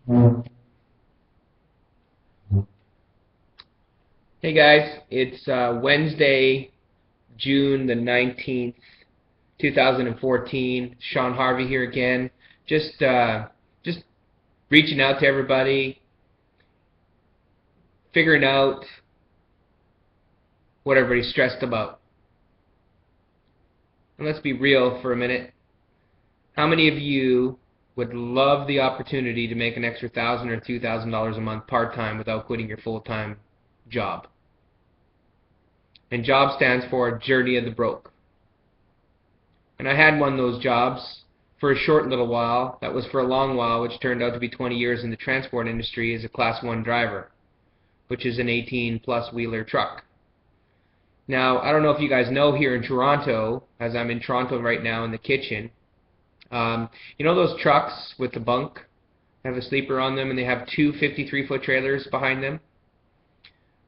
Hey guys, it's Wednesday, June the 19th, 2014. Sean Harvey here again. Just reaching out to everybody, figuring out what everybody's stressed about. And let's be real for a minute. How many of you would love the opportunity to make an extra $1,000 or $2,000 a month part-time without quitting your full-time job? And job stands for Journey of the Broke. And I had one of those jobs for a short little while. That was for a long while, which turned out to be 20 years in the transport industry as a Class 1 driver, which is an 18-plus wheeler truck. Now, I don't know if you guys know, here in Toronto, as I'm in Toronto right now in the kitchen, you know those trucks with the bunk? They have a sleeper on them, and they have two 53-foot trailers behind them,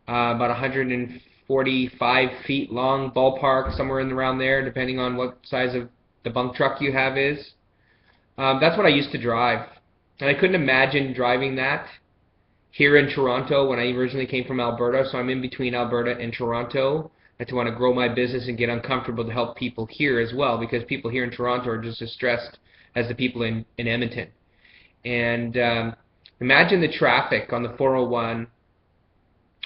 about 145 feet long, ballpark, somewhere in around there, depending on what size of the bunk truck you have is. That's what I used to drive, and I couldn't imagine driving that here in Toronto when I originally came from Alberta. So I'm in between Alberta and Toronto. I want to grow my business and get uncomfortable to help people here as well, because people here in Toronto are just as stressed as the people in Edmonton. And imagine the traffic on the 401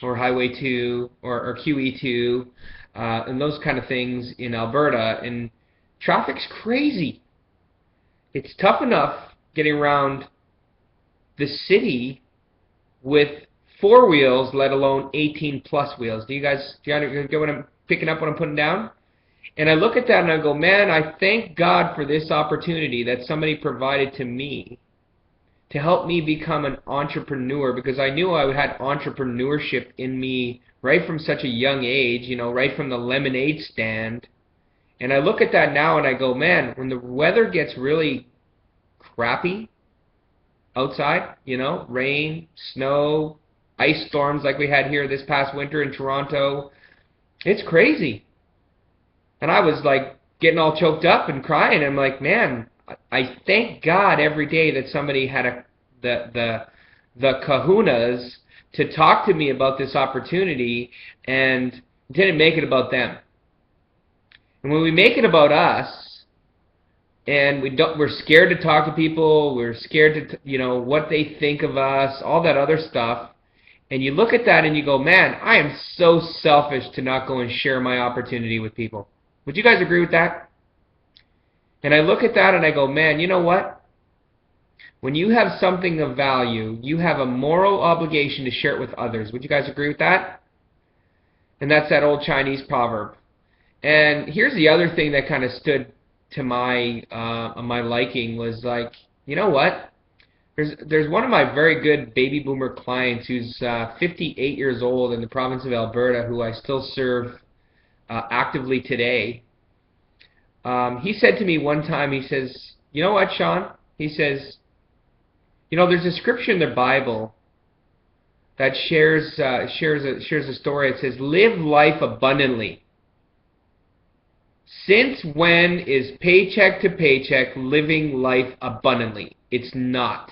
or Highway 2 or QE2 and those kind of things in Alberta. And traffic's crazy. It's tough enough getting around the city with 4 wheels, let alone 18-plus wheels. Do you get what I'm picking up, what I'm putting down? And I look at that and I go, man, I thank God for this opportunity that somebody provided to me to help me become an entrepreneur, because I knew I had entrepreneurship in me right from such a young age, you know, right from the lemonade stand. And I look at that now and I go, man, when the weather gets really crappy outside, you know, rain, snow, ice storms like we had here this past winter in Toronto, it's crazy. And I was like getting all choked up and crying. I'm like, man, I thank God every day that somebody had the kahunas to talk to me about this opportunity and didn't make it about them. And when we make it about us, and we're scared to talk to people, we're scared to, you know, what they think of us, all that other stuff, and you look at that and you go, man, I am so selfish to not go and share my opportunity with people. Would you guys agree with that? And I look at that and I go, man, you know what? When you have something of value, you have a moral obligation to share it with others. Would you guys agree with that? And that's that old Chinese proverb. And here's the other thing that kind of stood to my liking was, like, you know what? There's one of my very good baby boomer clients who's 58 years old in the province of Alberta, who I still serve actively today. He said to me one time, he says, you know what, Sean? He says, you know, there's a scripture in the Bible that shares a story. It says, live life abundantly. Since when is paycheck to paycheck living life abundantly? It's not.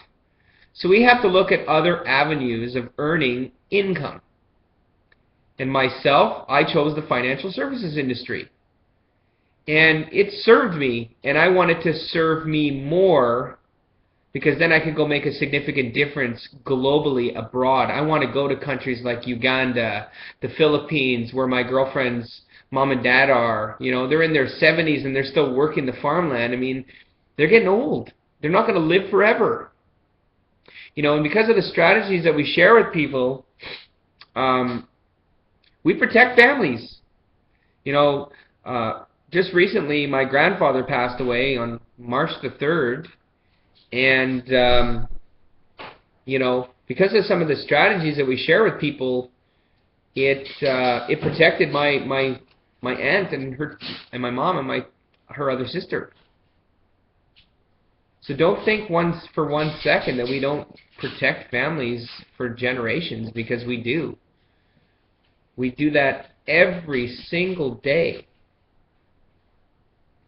So we have to look at other avenues of earning income. And myself, I chose the financial services industry. And it served me, and I wanted to serve me more, because then I could go make a significant difference globally abroad. I want to go to countries like Uganda, the Philippines, where my girlfriend's mom and dad are. You know, they're in their 70s and they're still working the farmland. I mean, they're getting old. They're not going to live forever. You know, and because of the strategies that we share with people, we protect families. You know, just recently my grandfather passed away on March the 3rd. And, you know, because of some of the strategies that we share with people, it protected my aunt and my mom and her other sister. So don't think for one second that we don't protect families for generations, because we do. We do that every single day.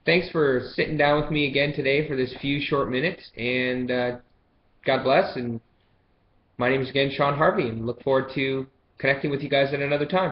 Thanks for sitting down with me again today for this few short minutes, and God bless, and My name is again Sean Harvey, and look forward to connecting with you guys at another time.